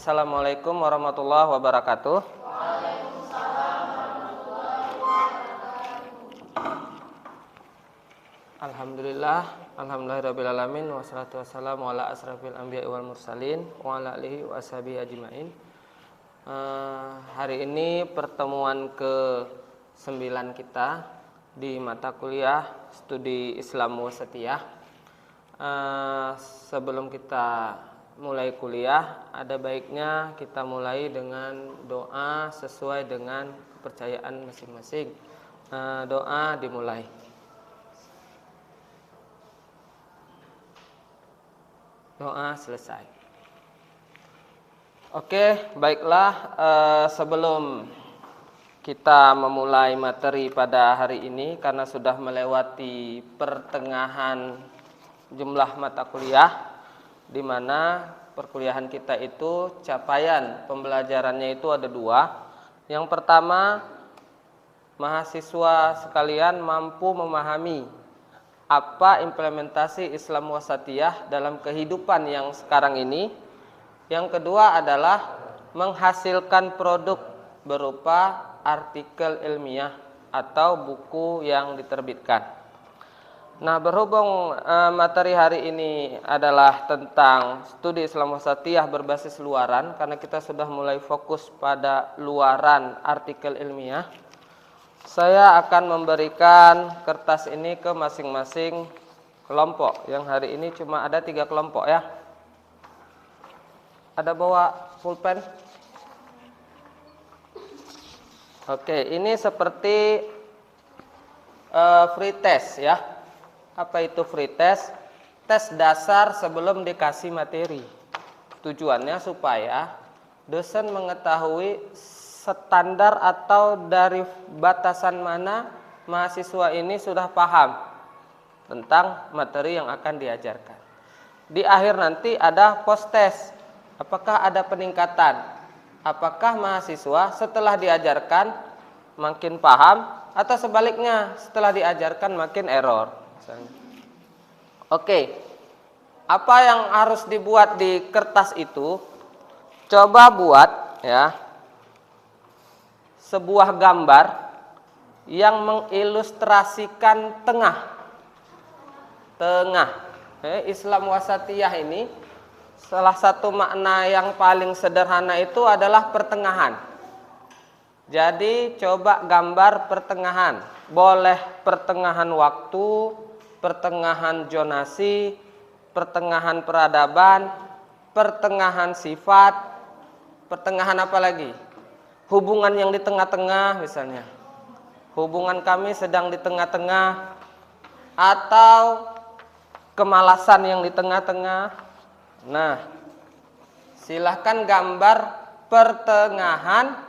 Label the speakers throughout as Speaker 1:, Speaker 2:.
Speaker 1: Assalamualaikum warahmatullahi wabarakatuh. Alhamdulillahirrabbilalamin. Wassalatu wassalamu ala asrafil anbiya wal mursalin wa ala alihi wa ashabihi ajma'in. Hari ini pertemuan ke-9 kita di mata kuliah studi Islam Wasatiyah. Sebelum kita mulai kuliah, ada baiknya kita mulai dengan doa sesuai dengan kepercayaan masing-masing. Doa dimulai. Doa selesai. Oke, baiklah. Sebelum kita memulai materi pada hari ini, karena sudah melewati pertengahan jumlah mata kuliah, di mana perkuliahan kita itu capaian pembelajarannya itu ada 2. Yang pertama, mahasiswa sekalian mampu memahami apa implementasi Islam Wasatiyah dalam kehidupan yang sekarang ini. Yang kedua adalah menghasilkan produk berupa artikel ilmiah atau buku yang diterbitkan. Nah, berhubung materi hari ini adalah tentang studi Islam Wasatiyah berbasis luaran, karena kita sudah mulai fokus pada luaran artikel ilmiah, saya akan memberikan kertas ini ke masing-masing kelompok. Yang hari ini cuma ada 3 kelompok ya. Ada bawa pulpen? Oke, ini seperti free test ya. Apa itu free test? Tes dasar sebelum dikasih materi. Tujuannya supaya dosen mengetahui standar atau dari batasan mana mahasiswa ini sudah paham tentang materi yang akan diajarkan. Di akhir nanti ada post test. Apakah ada peningkatan? Apakah mahasiswa setelah diajarkan makin paham atau sebaliknya setelah diajarkan makin error? Misalnya. Oke. Apa yang harus dibuat di kertas itu? Coba buat ya sebuah gambar yang mengilustrasikan tengah. Islam Wasatiyah ini salah satu makna yang paling sederhana itu adalah pertengahan. Jadi coba gambar pertengahan. Boleh pertengahan waktu, pertengahan zonasi, pertengahan peradaban, pertengahan sifat, pertengahan apa lagi? Hubungan yang di tengah-tengah misalnya. Hubungan kami sedang di tengah-tengah, atau kemalasan yang di tengah-tengah. Nah, silahkan gambar pertengahan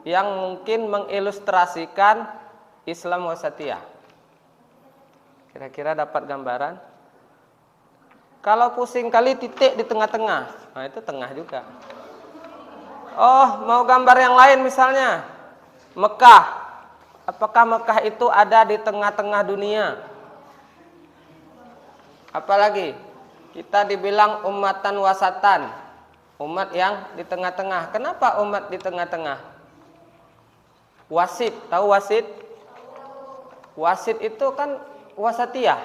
Speaker 1: yang mungkin mengilustrasikan Islam Wasatiyah. Kira-kira dapat gambaran? Kalau pusing kali titik di tengah-tengah. Nah, itu tengah juga. Oh, mau gambar yang lain misalnya Mekah. Apakah Mekah itu ada di tengah-tengah dunia? Apalagi kita dibilang ummatan wasatan, umat yang di tengah-tengah. Kenapa umat di tengah-tengah? Wasit, tahu wasit? Wasit itu kan wasatiyah,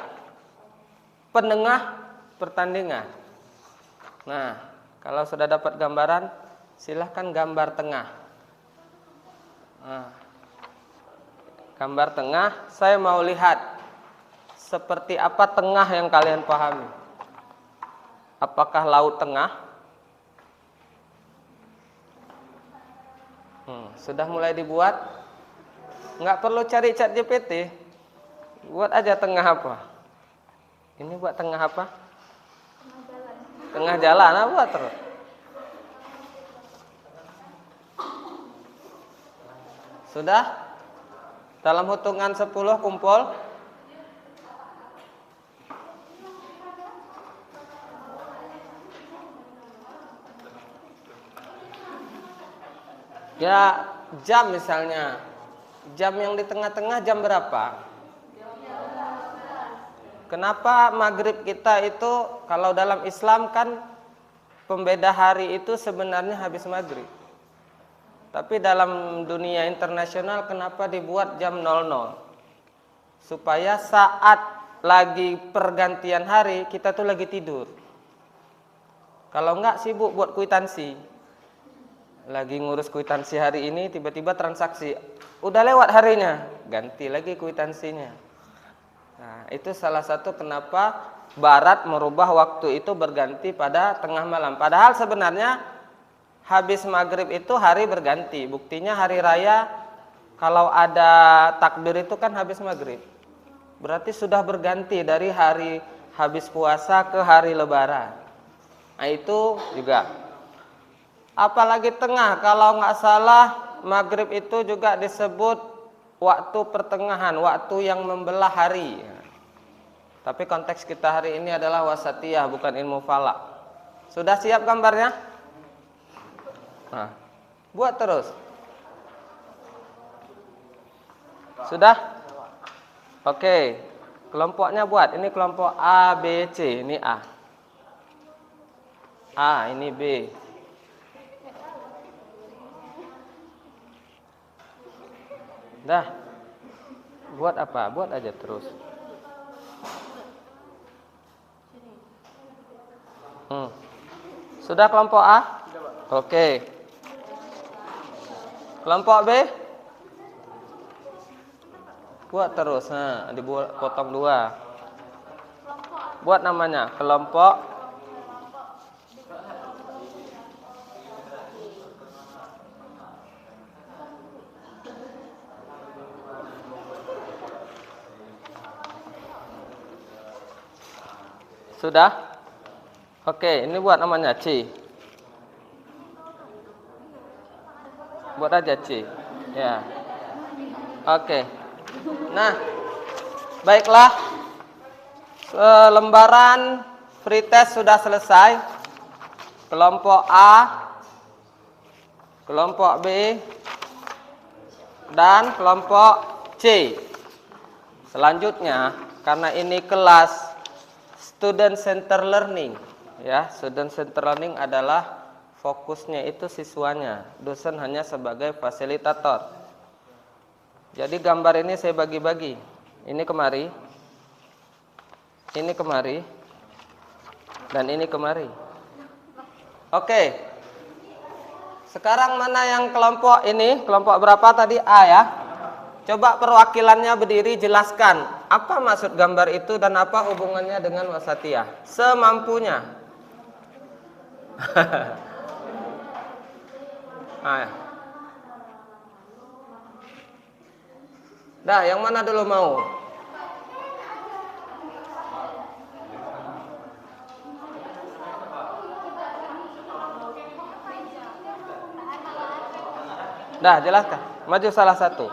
Speaker 1: penengah pertandingan. Nah, kalau sudah dapat gambaran, silahkan gambar tengah. Nah, gambar tengah, saya mau lihat seperti apa tengah yang kalian pahami. Apakah laut tengah? Sudah mulai dibuat? Nggak perlu cari ChatGPT. Buat aja tengah apa? Ini buat tengah apa? Tengah jalan apa terus? Sudah? Dalam hitungan 10 kumpul. Ya, jam misalnya. Jam yang di tengah-tengah jam berapa? Kenapa maghrib kita itu kalau dalam Islam kan pembeda hari itu sebenarnya habis maghrib. Tapi dalam dunia internasional kenapa dibuat jam 00? Supaya saat lagi pergantian hari kita tuh lagi tidur. Kalau enggak sibuk buat kwitansi. Lagi ngurus kwitansi hari ini, tiba-tiba transaksi. Udah lewat harinya, ganti lagi kwitansinya. Nah, itu salah satu kenapa Barat merubah waktu itu berganti pada tengah malam. Padahal sebenarnya habis maghrib itu hari berganti. Buktinya hari raya kalau ada takbir itu kan habis maghrib. Berarti sudah berganti dari hari habis puasa ke hari lebaran. Nah itu juga. Apalagi tengah, kalau nggak salah maghrib itu juga disebut waktu pertengahan, waktu yang membelah hari. Tapi konteks kita hari ini adalah wasatiyah, bukan ilmu falak. Sudah siap gambarnya? Nah, buat terus. Sudah? Oke. Kelompoknya buat. Ini kelompok A, B, C. Ini A. A, ini B. Dah. Buat apa? Buat aja terus. Sudah kelompok A? Oke. Kelompok B? Buat terus. Nah, dibuat potong dua. Buat namanya kelompok Sudah? Oke, ini buat namanya C. Buat aja C. Ya. Oke. Nah, baiklah. Lembaran free test sudah selesai. Kelompok A, kelompok B, dan kelompok C. Selanjutnya, karena ini kelas student center learning, ya, student center learning adalah fokusnya itu siswanya, dosen hanya sebagai fasilitator. Jadi gambar ini saya bagi-bagi. Ini kemari, ini kemari, dan ini kemari. Oke. Sekarang mana yang kelompok ini? Kelompok berapa tadi? A ya. Coba perwakilannya berdiri, jelaskan apa maksud gambar itu dan apa hubungannya dengan wasatiyah. Semampunya. Dah, yang mana dulu mau? Dah, jelaskan. Maju salah satu.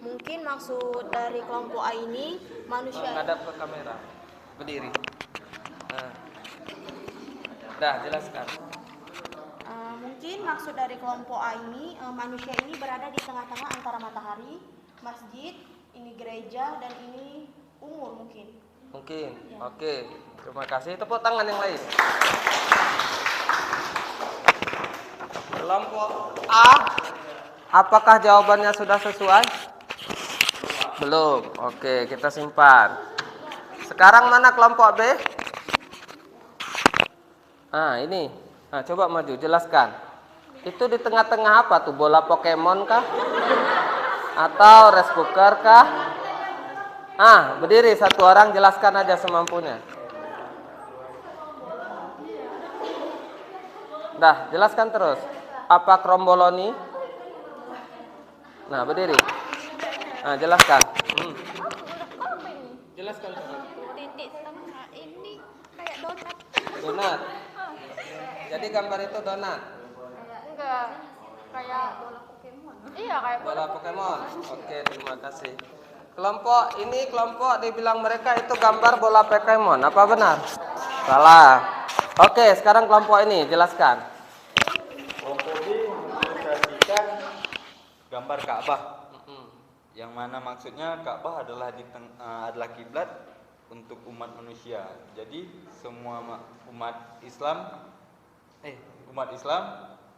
Speaker 2: Mungkin maksud dari kelompok A ini manusia.
Speaker 1: Menghadap ke kamera, berdiri. Dah, jelaskan.
Speaker 2: Mungkin maksud dari kelompok A ini manusia ini berada di tengah-tengah antara matahari, masjid, ini gereja, dan ini umur mungkin.
Speaker 1: Mungkin. Ya. Oke, terima kasih. Tepuk tangan yang lain. Kelompok A, apakah jawabannya sudah sesuai? Belum. Oke, kita simpan. Sekarang mana kelompok B? Ini. Coba maju, jelaskan. Itu di tengah-tengah apa tuh? Bola Pokemon kah? Atau rice cooker kah? Berdiri satu orang, jelaskan aja semampunya. Dah, jelaskan terus. Apa kromboloni? Nah, berdiri. Jelaskan. Jelaskan terus.
Speaker 2: Titik tengah ini kayak donat.
Speaker 1: Donat. Jadi gambar itu donat.
Speaker 2: Enggak, kayak bola Pokemon. Iya, kayak
Speaker 1: Bola Pokemon. Oke, terima kasih. Kelompok ini dibilang mereka itu gambar bola Pokemon. Apa benar? Salah. Oke, sekarang kelompok ini jelaskan.
Speaker 3: gambar Ka'bah. Yang mana maksudnya Ka'bah adalah adalah kiblat untuk umat manusia. Jadi semua umat Islam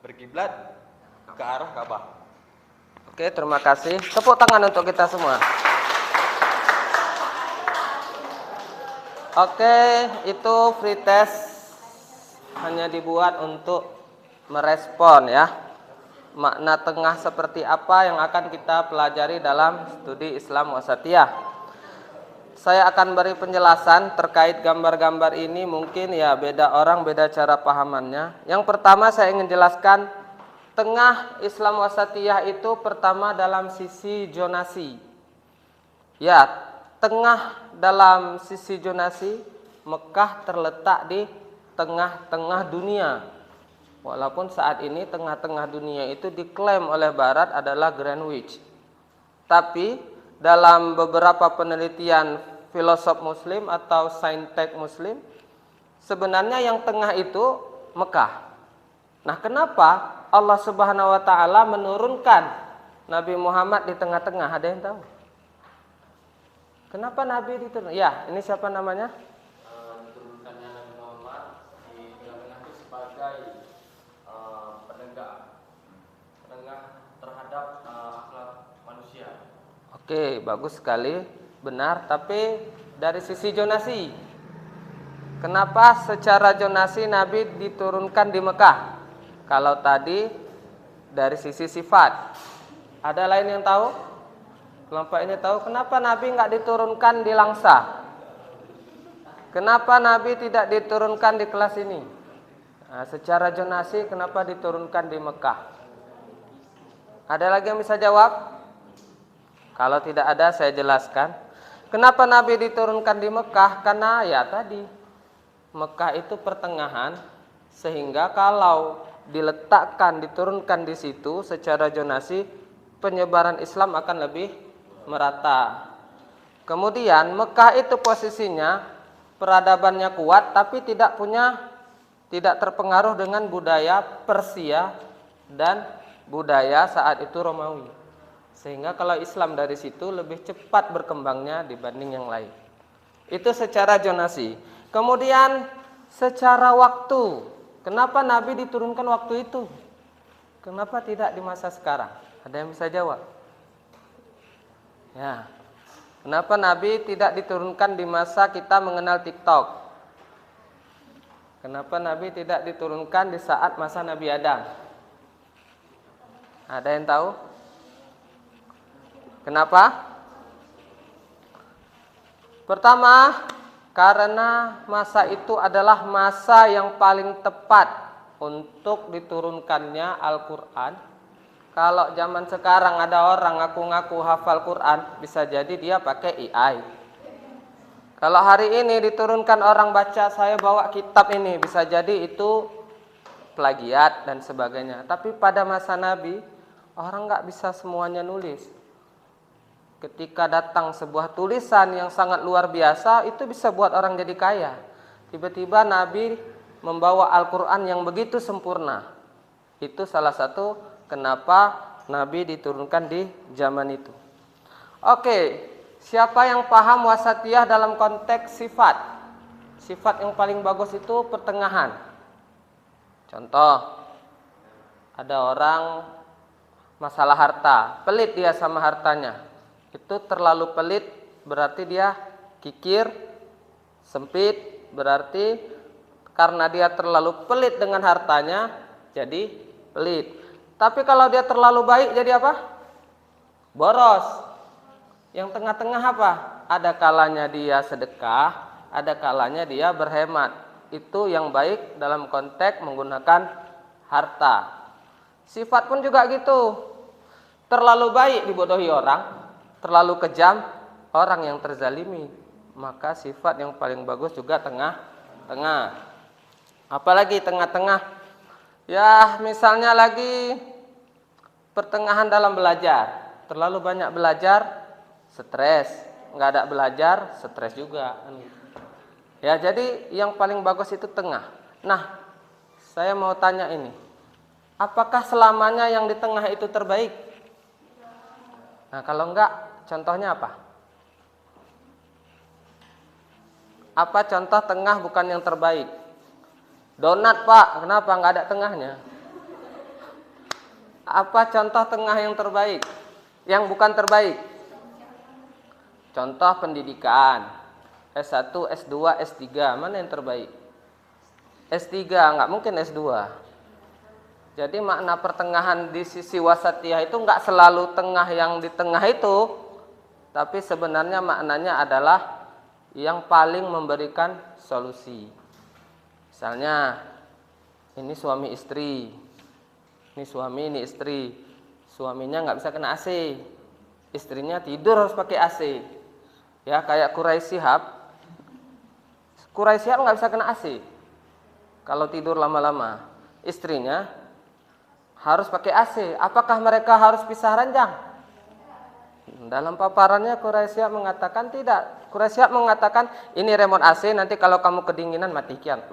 Speaker 3: berkiblat ke arah Ka'bah.
Speaker 1: Oke, terima kasih. Tepuk tangan untuk kita semua. Oke, itu free test hanya dibuat untuk merespon ya. Makna tengah seperti apa yang akan kita pelajari dalam studi Islam Wasatiyah. Saya akan beri penjelasan terkait gambar-gambar ini, mungkin ya beda orang beda cara pahamannya. Yang pertama saya ingin jelaskan tengah Islam Wasatiyah itu pertama dalam sisi zonasi. Ya, tengah dalam sisi zonasi, Mekah terletak di tengah-tengah dunia. Walaupun saat ini tengah-tengah dunia itu diklaim oleh Barat adalah Greenwich. Tapi dalam beberapa penelitian filosof muslim atau saintek muslim, sebenarnya yang tengah itu Mekah. Nah, kenapa Allah Subhanahu wa taala menurunkan Nabi Muhammad di tengah-tengah? Ada yang tahu? Kenapa Nabi diturunkan? Ya, ini siapa namanya?
Speaker 4: Diturunkannya Nabi Muhammad di tengah-tengah itu sebagai penengah terhadap akhlak manusia.
Speaker 1: Oke, bagus sekali, benar. Tapi dari sisi zonasi, kenapa secara zonasi Nabi diturunkan di Mekah? Kalau tadi dari sisi sifat, ada lain yang tahu? Kelompok ini tahu kenapa Nabi nggak diturunkan di Langsa? Kenapa Nabi tidak diturunkan di kelas ini? Nah, secara zonasi kenapa diturunkan di Mekah? Ada lagi yang bisa jawab? Kalau tidak ada saya jelaskan. Kenapa Nabi diturunkan di Mekah? Karena ya tadi Mekah itu pertengahan, sehingga kalau diletakkan diturunkan di situ secara zonasi, penyebaran Islam akan lebih merata. Kemudian Mekah itu posisinya peradabannya kuat, tapi tidak terpengaruh dengan budaya Persia dan budaya saat itu Romawi. Sehingga kalau Islam dari situ lebih cepat berkembangnya dibanding yang lain. Itu secara zonasi. Kemudian secara waktu, kenapa Nabi diturunkan waktu itu? Kenapa tidak di masa sekarang? Ada yang bisa jawab? Ya. Kenapa Nabi tidak diturunkan di masa kita mengenal TikTok? Kenapa Nabi tidak diturunkan di saat masa Nabi Adam? Ada yang tahu? Kenapa? Pertama, karena masa itu adalah masa yang paling tepat untuk diturunkannya Al-Quran. Kalau zaman sekarang ada orang ngaku-ngaku hafal Quran, bisa jadi dia pakai AI. Kalau hari ini diturunkan orang baca, saya bawa kitab ini, bisa jadi itu plagiat dan sebagainya. Tapi pada masa Nabi, orang nggak bisa semuanya nulis. Ketika datang sebuah tulisan yang sangat luar biasa, itu bisa buat orang jadi kaya. Tiba-tiba Nabi membawa Al-Quran yang begitu sempurna. Itu salah satu kenapa Nabi diturunkan di zaman itu. Oke, siapa yang paham wasatiyah dalam konteks sifat? Sifat yang paling bagus itu pertengahan. Contoh, ada orang masalah harta, pelit dia sama hartanya. Itu terlalu pelit berarti dia kikir, sempit, berarti karena dia terlalu pelit dengan hartanya jadi pelit. Tapi kalau dia terlalu baik jadi apa? Boros. Yang tengah-tengah apa? Ada kalanya dia sedekah, ada kalanya dia berhemat. Itu yang baik dalam konteks menggunakan harta. Sifat pun juga gitu. Terlalu baik dibodohi orang, terlalu kejam orang yang terzalimi. Maka sifat yang paling bagus juga tengah-tengah. Apalagi tengah-tengah? Ya, misalnya lagi pertengahan dalam belajar. Terlalu banyak belajar, stres. Nggak ada belajar, stres juga. Ya, jadi yang paling bagus itu tengah. Nah, saya mau tanya ini. Apakah selamanya yang di tengah itu terbaik? Nah, kalau enggak, contohnya apa? Apa contoh tengah bukan yang terbaik? Donat, Pak. Kenapa enggak ada tengahnya? Apa contoh tengah yang terbaik? Yang bukan terbaik? Contoh pendidikan. S1, S2, S3. Mana yang terbaik? S3, enggak mungkin S2. Jadi makna pertengahan di sisi wasatiyah itu enggak selalu tengah yang di tengah itu, tapi sebenarnya maknanya adalah yang paling memberikan solusi. Misalnya, ini suami istri, ini suami, ini istri. Suaminya nggak bisa kena AC, istrinya tidur harus pakai AC. Ya kayak Quraisy Shihab nggak bisa kena AC kalau tidur lama-lama. Istrinya harus pakai AC. Apakah mereka harus pisah ranjang? Dalam paparannya Quraisy Shihab mengatakan tidak. Quraisy Shihab mengatakan ini remote AC, nanti kalau kamu kedinginan matikan.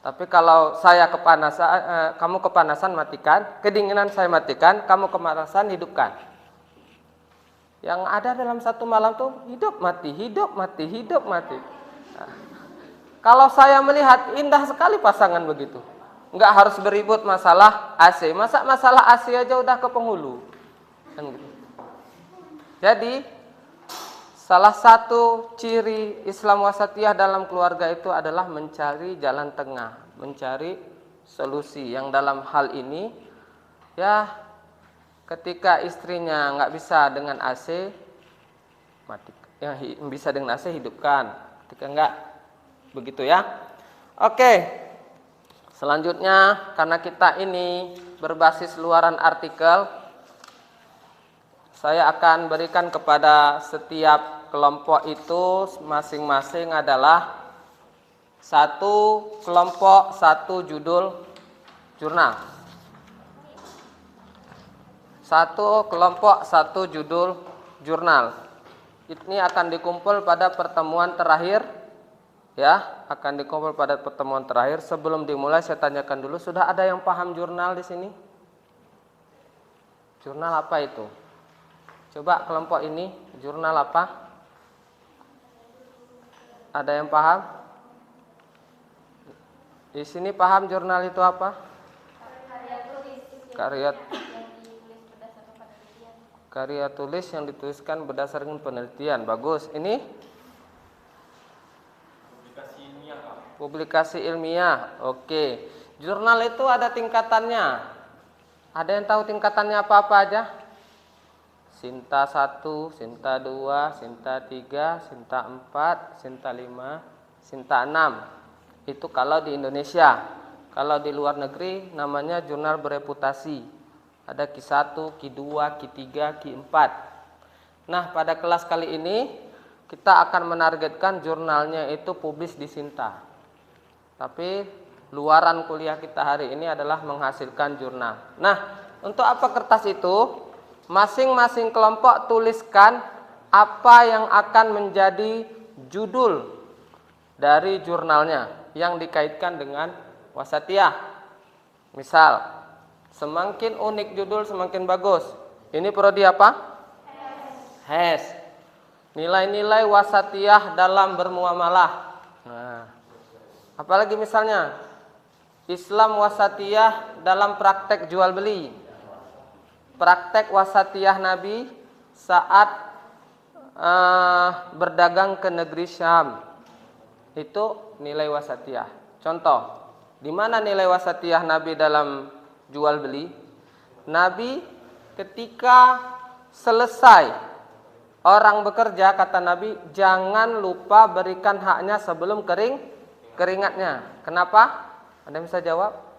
Speaker 1: Tapi kalau saya kepanasan, kamu kepanasan matikan, kedinginan saya matikan, kamu kepanasan hidupkan. Yang ada dalam satu malam tuh hidup mati, hidup mati, hidup mati. Nah, kalau saya melihat indah sekali pasangan begitu. Enggak harus beribut masalah AC. Masa masalah AC aja udah ke penghulu. Kan gitu. Jadi salah satu ciri Islam wasatiyah dalam keluarga itu adalah mencari jalan tengah, mencari solusi. Yang dalam hal ini, ya ketika istrinya nggak bisa dengan AC, mati. Yang bisa dengan AC hidupkan. Ketika nggak, begitu ya. Oke, selanjutnya karena kita ini berbasis luaran artikel, saya akan berikan kepada setiap kelompok itu masing-masing adalah satu kelompok, satu judul jurnal. Satu kelompok, satu judul jurnal. Ini akan dikumpul pada pertemuan terakhir. Ya, akan dikumpul pada pertemuan terakhir. Sebelum dimulai saya tanyakan dulu, sudah ada yang paham jurnal di sini? Jurnal apa itu? Coba kelompok ini, jurnal apa? Ada yang paham? Di sini paham jurnal itu apa? Karya tulis yang dituliskan berdasarkan penelitian. Bagus. Ini? Publikasi ilmiah. Oke. Jurnal itu ada tingkatannya. Ada yang tahu tingkatannya apa-apa aja? Sinta 1, Sinta 2, Sinta 3, Sinta 4, Sinta 5, Sinta 6. Itu kalau di Indonesia. Kalau di luar negeri namanya jurnal bereputasi. Ada Q1, Q2, Q3, Q4. Nah, pada kelas kali ini kita akan menargetkan jurnalnya itu publis di Sinta. Tapi luaran kuliah kita hari ini adalah menghasilkan jurnal. Nah, untuk apa kertas itu? Masing-masing kelompok tuliskan apa yang akan menjadi judul dari jurnalnya yang dikaitkan dengan wasatiyah. Misal, semakin unik judul semakin bagus. Ini prodi apa? HES. Nilai-nilai wasatiyah dalam bermuamalah. Nah, apalagi misalnya Islam wasatiyah dalam praktek jual beli. Praktek wasatiyah Nabi saat berdagang ke negeri Syam. Itu nilai wasatiyah. Contoh, di mana nilai wasatiyah Nabi dalam jual beli? Nabi ketika selesai orang bekerja, kata Nabi, jangan lupa berikan haknya sebelum keringatnya. Kenapa? Anda bisa jawab?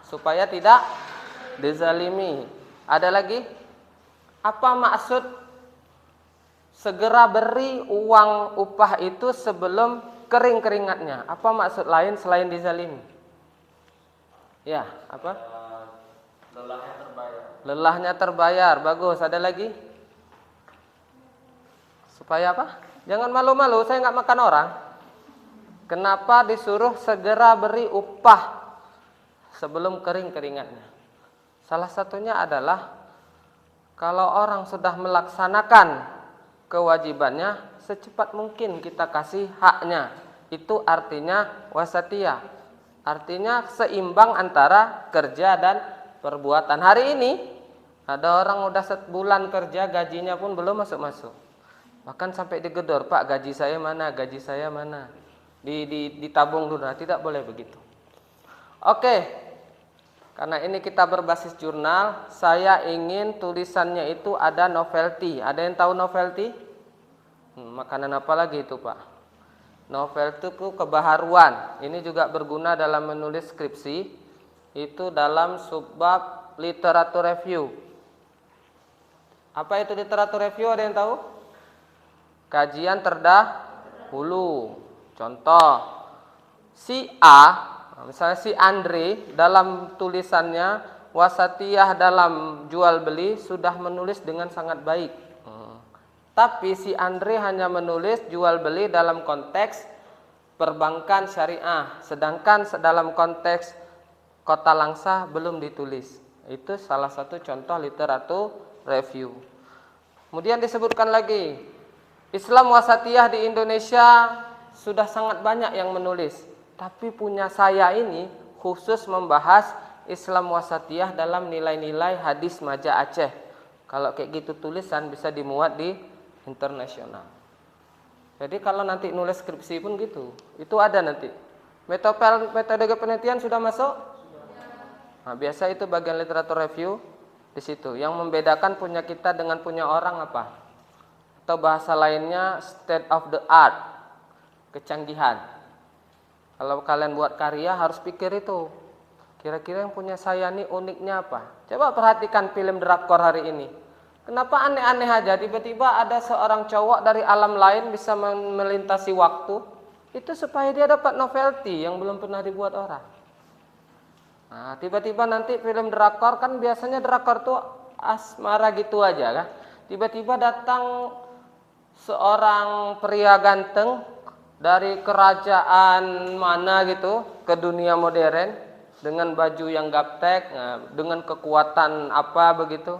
Speaker 1: Supaya tidak dizalimi. Ada lagi? Apa maksud segera beri uang upah itu sebelum kering keringatnya? Apa maksud lain selain dizalimi? Ya, apa?
Speaker 4: Lelahnya terbayar.
Speaker 1: Lelahnya terbayar. Bagus. Ada lagi? Supaya apa? Jangan malu-malu, saya nggak makan orang. Kenapa disuruh segera beri upah sebelum kering keringatnya? Salah satunya adalah kalau orang sudah melaksanakan kewajibannya, secepat mungkin kita kasih haknya. Itu artinya wasatiyah. Artinya seimbang antara kerja dan perbuatan. Hari ini ada orang udah sebulan kerja, gajinya pun belum masuk-masuk. Bahkan sampai digedor, Pak, gaji saya mana? Gaji saya mana? Ditabung dulu. Nah, tidak boleh begitu. Oke. Karena ini kita berbasis jurnal, saya ingin tulisannya itu ada novelty. Ada yang tahu novelty? Makanan apa lagi itu, Pak? Novelty itu kebaharuan. Ini juga berguna dalam menulis skripsi. Itu dalam subbab literatur review. Apa itu literatur review? Ada yang tahu? Kajian terdahulu. Contoh, si A, misalnya si Andre dalam tulisannya wasatiyah dalam jual beli sudah menulis dengan sangat baik. Tapi si Andre hanya menulis jual beli dalam konteks perbankan syariah, sedangkan dalam konteks kota langsa belum ditulis. Itu salah satu contoh literatur review. Kemudian disebutkan lagi, Islam wasatiyah di Indonesia sudah sangat banyak yang menulis. Tapi punya saya ini khusus membahas Islam wasatiyah dalam nilai-nilai hadis Maja Aceh. Kalau kayak gitu tulisan bisa dimuat di internasional. Jadi kalau nanti nulis skripsi pun gitu, itu ada nanti. Metode penelitian sudah masuk? Nah, biasa itu bagian literatur review di situ. Yang membedakan punya kita dengan punya orang apa? Atau bahasa lainnya state of the art, kecanggihan. Kalau kalian buat karya harus pikir itu. Kira-kira yang punya saya ini uniknya apa? Coba perhatikan film drakor hari ini. Kenapa aneh-aneh aja? Tiba-tiba ada seorang cowok dari alam lain bisa melintasi waktu. Itu supaya dia dapat novelty yang belum pernah dibuat orang. Nah, tiba-tiba nanti film drakor, kan biasanya drakor tuh asmara gitu aja kan. Tiba-tiba datang seorang pria ganteng dari kerajaan mana gitu ke dunia modern dengan baju yang gaptek, dengan kekuatan apa begitu.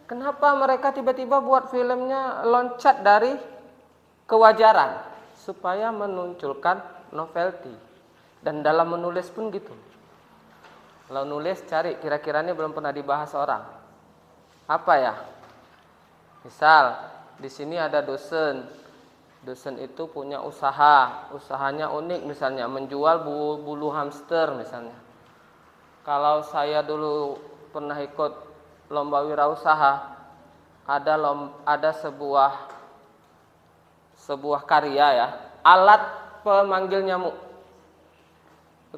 Speaker 1: Kenapa mereka tiba-tiba buat filmnya loncat dari kewajaran supaya menunjukkan novelty. Dan dalam menulis pun gitu. Kalau nulis cari kira-kira ini belum pernah dibahas orang. Apa ya? Misal di sini ada dosen. Dosen itu punya usaha, usahanya unik misalnya menjual bulu hamster misalnya. Kalau saya dulu pernah ikut lomba wirausaha, ada sebuah karya ya, alat pemanggil nyamuk.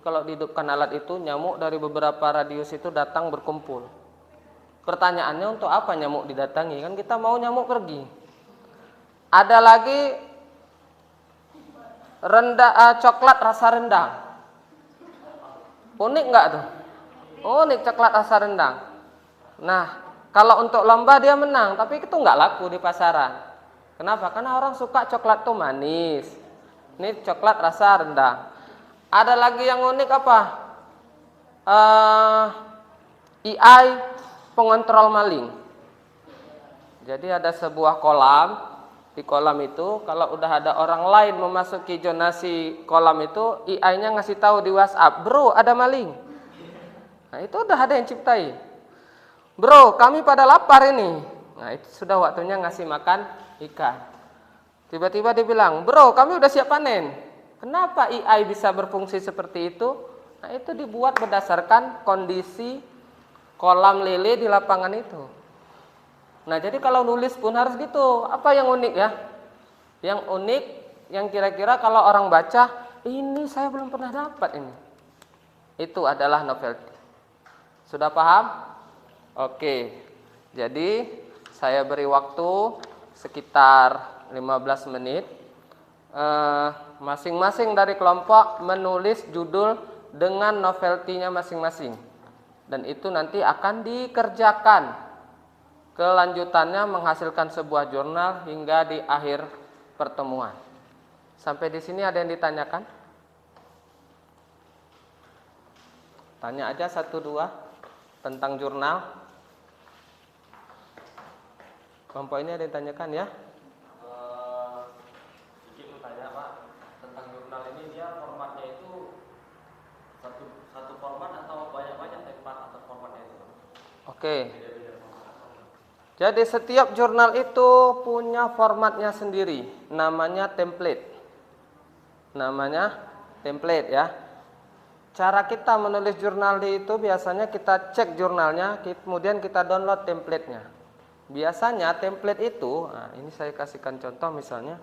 Speaker 1: Kalau dihidupkan alat itu, nyamuk dari beberapa radius itu datang berkumpul. Pertanyaannya, untuk apa nyamuk didatangi? Kan kita mau nyamuk pergi. Ada lagi coklat rasa rendang. Unik nggak tuh? Unik coklat rasa rendang. Nah, kalau untuk lomba dia menang, tapi itu nggak laku di pasaran. Kenapa? Karena orang suka coklat tuh manis. Ini coklat rasa rendang. Ada lagi yang unik apa? AI pengontrol maling. Jadi ada sebuah kolam. Di kolam itu kalau udah ada orang lain memasuki zonasi kolam itu, AI-nya ngasih tahu di WhatsApp, "Bro, ada maling." Nah, itu udah ada yang ciptai. "Bro, kami pada lapar ini." Nah, itu sudah waktunya ngasih makan ikan. Tiba-tiba dia bilang, "Bro, kami udah siap panen." Kenapa AI bisa berfungsi seperti itu? Nah, itu dibuat berdasarkan kondisi kolam lele di lapangan itu. Nah, jadi kalau nulis pun harus gitu. Apa yang unik ya? Yang unik, yang kira-kira kalau orang baca, ini saya belum pernah dapat ini. Itu adalah novelty. Sudah paham? Oke. Jadi, saya beri waktu sekitar 15 menit. Masing-masing dari kelompok menulis judul dengan novelty-nya masing-masing. Dan itu nanti akan dikerjakan. Kelanjutannya menghasilkan sebuah jurnal hingga di akhir pertemuan. Sampai di sini ada yang ditanyakan? Tanya aja 1, 2. tentang jurnal? Kelompok ini ada yang ditanyakan ya?
Speaker 4: Sedikit bertanya Pak, tentang jurnal ini dia formatnya itu satu format atau banyak-banyak tempat atau formatnya itu?
Speaker 1: Oke.
Speaker 4: Beda-beda format.
Speaker 1: Jadi setiap jurnal itu punya formatnya sendiri, namanya template. Namanya template ya. Cara kita menulis jurnal itu biasanya kita cek jurnalnya, kemudian kita download templatenya. Biasanya template itu, nah ini saya kasihkan contoh misalnya.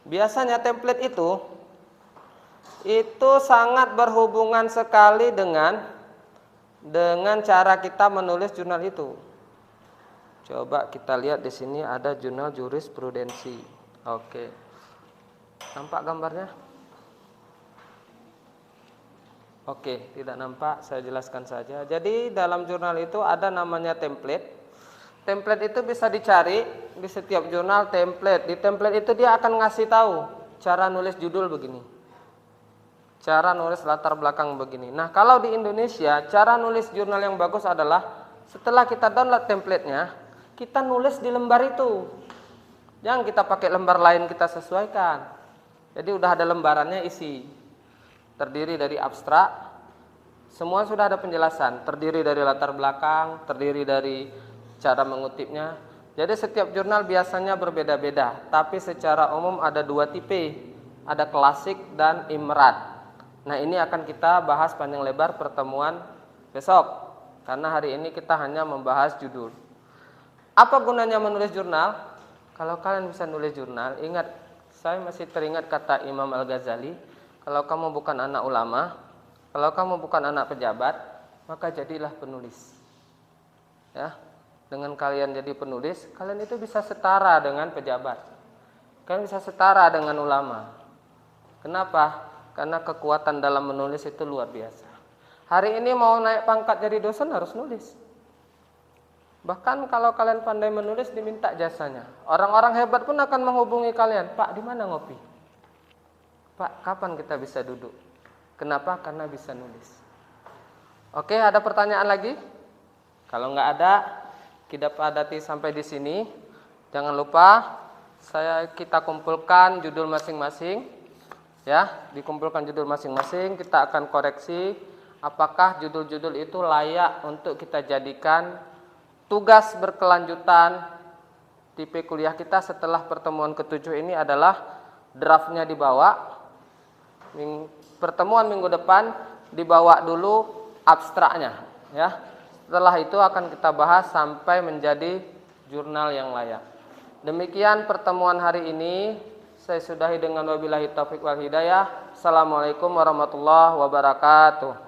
Speaker 1: Biasanya template itu sangat berhubungan sekali dengan cara kita menulis jurnal itu. Coba kita lihat di sini ada jurnal jurisprudensi. Oke. Nampak gambarnya? Oke, tidak nampak, saya jelaskan saja. Jadi dalam jurnal itu ada namanya template. Template itu bisa dicari di setiap jurnal template. Di template itu dia akan ngasih tahu cara nulis judul begini. Cara nulis latar belakang begini. Nah, kalau di Indonesia, cara nulis jurnal yang bagus adalah setelah kita download templatenya, kita nulis di lembar itu. Jangan kita pakai lembar lain kita sesuaikan. Jadi udah ada lembarannya isi. Terdiri dari abstrak, semua sudah ada penjelasan. Terdiri dari latar belakang, terdiri dari cara mengutipnya. Jadi setiap jurnal biasanya berbeda-beda, tapi secara umum ada dua tipe, ada klasik dan imrat. Nah ini akan kita bahas panjang lebar pertemuan besok, karena hari ini kita hanya membahas judul. Apa gunanya menulis jurnal? Kalau kalian bisa nulis jurnal, ingat, saya masih teringat kata Imam Al-Ghazali, kalau kamu bukan anak ulama, kalau kamu bukan anak pejabat, maka jadilah penulis. Ya, dengan kalian jadi penulis, kalian itu bisa setara dengan pejabat. Kalian bisa setara dengan ulama. Kenapa? Karena kekuatan dalam menulis itu luar biasa. Hari ini mau naik pangkat jadi dosen harus nulis. Bahkan kalau kalian pandai menulis diminta jasanya. Orang-orang hebat pun akan menghubungi kalian. Pak, di mana ngopi? Pak, kapan kita bisa duduk? Kenapa? Karena bisa nulis. Oke, ada pertanyaan lagi? Kalau nggak ada, kita padati sampai di sini. Jangan lupa kita kumpulkan judul masing-masing. Ya, dikumpulkan judul masing-masing. Kita akan koreksi apakah judul-judul itu layak untuk kita jadikan tugas berkelanjutan tipe kuliah kita setelah pertemuan ke-7 ini adalah draftnya dibawa. Pertemuan minggu depan dibawa dulu abstraknya ya. Setelah itu akan kita bahas sampai menjadi jurnal yang layak. Demikian pertemuan hari ini. Saya sudahi dengan wabillahi taufik wal hidayah. Assalamualaikum warahmatullahi wabarakatuh.